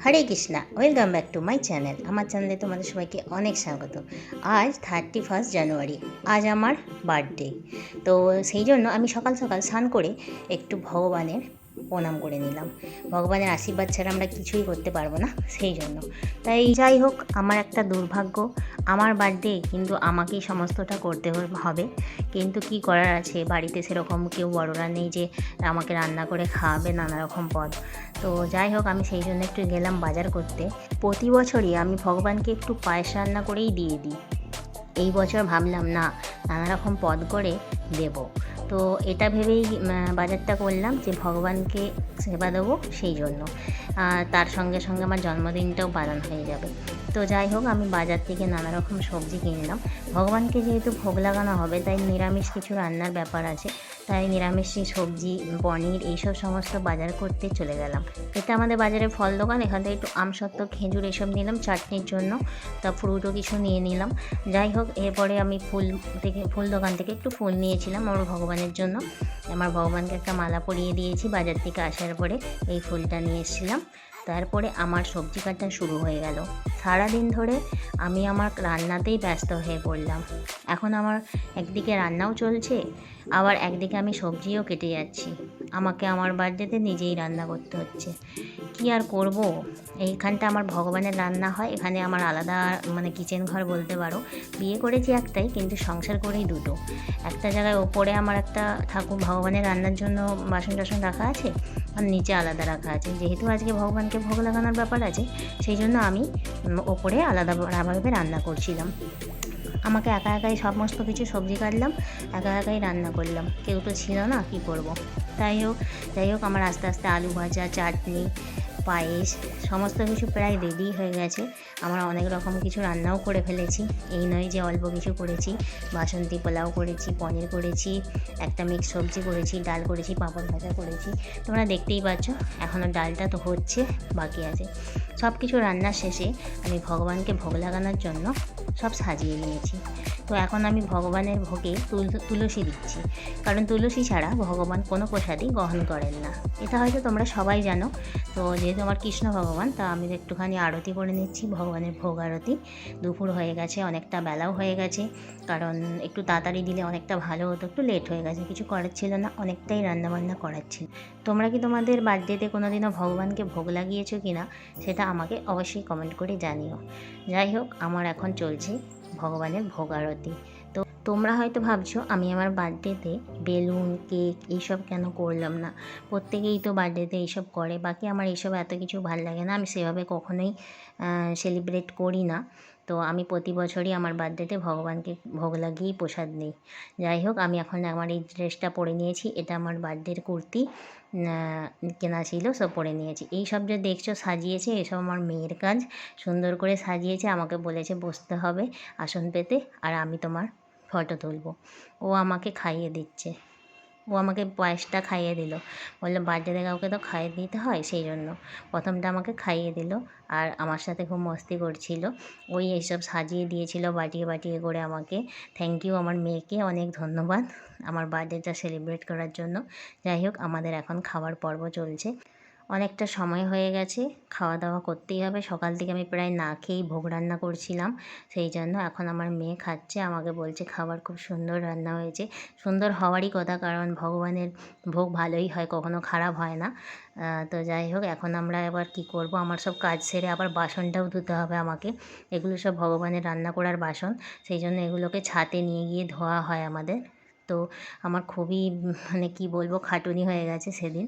Hare Krishna, welcome back to my channel. আমার চ্যানেলে তোমাদের সবাইকে অনেক স্বাগত। আজ 31 জানুয়ারি, আজ আমার বার্থডে। তো সেই জন্য আমি সকাল সকাল স্নান করে একটু ভগবানের প্রণাম করে নিলাম। ভগবানের আশীর্বাদ ছাড়া আমরা কিছুই করতে পারবো না, সেই জন্য। তাই যাই হোক, আমার একটা দুর্ভাগ্য, আমার বার্থডে কিন্তু আমাকেই সমস্তটা করতে হবে। কিন্তু কি করার আছে, বাড়িতে সেরকম কেউ বড়রা নেই যে আমাকে রান্না করে খাওয়াবে নানা রকম পদ। তো যাই হোক, আমি সেই জন্য একটু গেলাম বাজার করতে। প্রতি বছরই আমি ভগবানকে একটু পায়েস রান্না করেই দিয়ে দিই। এই বছর ভাবলাম না, নানা রকম পদ করে দেব। তো এটা ভেবেই বাজারটা করলাম যে ভগবানকে সেবা দেবো, সেই জন্য। তার সঙ্গে সঙ্গে আমার জন্মদিনটাও পালন হয়ে যাবে। তো যাই হোক, আমি বাজার থেকে নানা রকম সবজি কিনলাম। ভগবানকে যেহেতু ভোগ লাগানো হবে, তাই নিরামিষ কিছু রান্নার ব্যাপার আছে। তাই নিরামিষ সবজি, পনির, এইসব সমস্ত বাজার করতে চলে গেলাম। এটা আমাদের বাজারের ফল দোকান, এখান থেকে একটু আমসত্ত্ব, খেজুর এসব নিলাম চাটনির জন্য। তা ফ্রুটও কিছু নিয়ে নিলাম। যাই হোক, এরপরে আমি ফুল দোকান থেকে একটু ফুল নিয়েছিলাম আমার ভগবানের জন্য। আমার ভগবানকে একটা মালা পরিয়ে দিয়েছি বাজার থেকে আসার পরে, এই ফুলটা নিয়ে এসেছিলাম। তারপরে আমার সবজি কাটা শুরু হয়ে গেল। সারাদিন ধরে আমি আমার রান্নাতেই ব্যস্ত হয়ে পড়লাম। এখন আমার একদিকে রান্নাও চলছে, আবার একদিকে আমি সবজিও কেটে যাচ্ছি। আমাকে আমার বার্থডেতে নিজেই রান্না করতে হচ্ছে। কি আর করব, এইখানটা আমার ভগবানের রান্না হয়, এখানে আমার আলাদা কিচেন ঘর বলতে পারো। বিয়ে করেছি একটাই, কিন্তু সংসার করেই দুটো। একটা জায়গায় ওপরে আমার একটা ঠাকুর ভগবানের রান্নার জন্য বাসন টাসন রাখা আছে, আর নিচে আলাদা রাখা আছে। যেহেতু আজকে ভগবানকে ভোগ লাগানোর ব্যাপার আছে, সেই জন্য আমি ওপরে আলাদাভাবে রান্না করছিলাম। আমাকে একা একাই সমস্ত কিছু সবজি কাটলাম, একা একাই রান্না করলাম, কেউ তো ছিল না, কি করব। যাই হোক, আমার আস্তে আস্তে আলু ভাজা, চাটনি, পায়েস সমস্ত কিছু প্রায় রেডি হয়ে গেছে। আমরা অনেক রকম কিছু রান্নাও করে ফেলেছি, এই নয় যে অল্প কিছু করেছি। বাসন্তী পোলাও করেছি, পনির করেছি, একটা মিক্স সবজি করেছি, ডাল করেছি, পাঁপড় ভাজা করেছি। তোমরা দেখতেই পাচ্ছ, এখনও ডালটা তো হচ্ছে, বাকি আছে। সব কিছু রান্নার শেষে আমি ভগবানকে ভোগ লাগানোর জন্য সব সাজিয়ে নিয়েছি। তো এখন আমি ভগবানের ভোগে তুলসী দিচ্ছি, কারণ তুলসী ছাড়া ভগবান কোনো প্রসাদই গ্রহণ করেন না। এটা হয়তো তোমরা সবাই জানো। তো যেহেতু আমার কৃষ্ণ ভগবান, তা আমি একটুখানি আরতি করে নিচ্ছি, ভগবানের ভোগ আরতি। দুপুর হয়ে গেছে, অনেকটা বেলাও হয়ে গেছে, কারণ একটু তাড়াতাড়ি দিলে অনেকটা ভালো হতো। একটু লেট হয়ে গেছে, কিছু করার ছিল না, অনেকটাই রান্নাবান্না করার ছিল। তোমরা কি তোমাদের বার্থডেতে কোনোদিনও ভগবানকে ভোগ লাগিয়েছো কি না, সেটা আমাকে অবশ্যই কমেন্ট করে জানিও। যাই হোক, আমার এখন চলছে ভগবানের ভোগ আরতি। তো তোমরা হয়তো ভাবছো আমি আমার বার্থডেতে বেলুন, কেক এইসব কেন করলাম না। প্রত্যেকেই তো বার্থডেতে এইসব করে, বাকি আমার এইসব এত কিছু ভালো লাগে না, আমি সেভাবে কখনোই সেলিব্রেট করি না। তো আমি প্রতি বছরই আমার বার্থডেতে ভগবানকে ভোগ লাগিয়েই প্রসাদ নিই। যাই হোক, আমি এখন আমার এই ড্রেসটা পরে নিয়েছি, এটা আমার বার্থডের কুর্তি কেনা ছিল, সব পরে নিয়েছি। এই সব যে দেখছো সাজিয়েছে, এসব আমার মেয়ের কাজ। সুন্দর করে সাজিয়েছে, আমাকে বলেছে বসতে হবে আসন পেতে, আর আমি তোমার ফটো তুলবো। ও আমাকে খাইয়ে দিচ্ছে, ও আমাকে পায়েসটা খাইয়ে দিল। বললো বার্থডেতে কাউকে তো খাইয়ে দিতে হয়, সেই জন্য প্রথমটা আমাকে খাইয়ে দিল। আর আমার সাথে খুব মস্তি করছিল, ওই এইসব সাজিয়ে দিয়েছিল বাটিয়ে বাটিয়ে করে আমাকে। থ্যাংক ইউ আমার মেয়েকে, অনেক ধন্যবাদ আমার বার্থডেটা সেলিব্রেট করার জন্য। যাই হোক, আমাদের এখন খাবার পর্ব চলছে। অনেকটা সময় হয়ে গেছে, খাওয়া দাওয়া করতেই হবে। সকাল থেকে আমি প্রায় না খেয়েই ভোগ রান্না করছিলাম, সেই জন্য এখন আমার মেয়ে খাচ্ছে, আমাকে বলছে খাবার খুব সুন্দর রান্না হয়েছে। সুন্দর হওয়ারই কথা, কারণ ভগবানের ভোগ ভালোই হয়, কখনো খারাপ হয় না। তো যাই হোক, এখন আমরা এবার কি করব, আমার সব কাজ সেরে আবার বাসনটাও ধুতে হবে আমাকে। এগুলো সব ভগবানের রান্না করার বাসন, সেই জন্য এগুলোকে ছাদে নিয়ে গিয়ে ধোয়া হয় আমাদের। তো আমার খুবই কি বলবো, খাটুনি হয়ে গেছে সেদিন।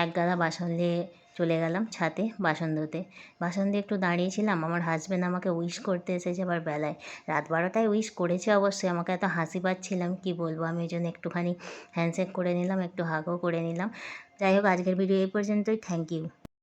এক গাদা বাসন নিয়ে চলে গেলাম ছাদে বাসন ধুতে। বাসন দিয়ে একটু দাঁড়িয়েছিলাম, আমার হাজব্যান্ড আমাকে উইশ করতে এসেছে আবার বেলায়। রাত 12টায় উইশ করেছে অবশ্যই, আমাকে এত হাসি পাচ্ছিলাম কি বলবো। আমি ওই জন্য একটুখানি হ্যান্ডশেক করে নিলাম, একটু হাগও করে নিলাম। যাই হোক, আজকের ভিডিও এই পর্যন্তই। Thank you.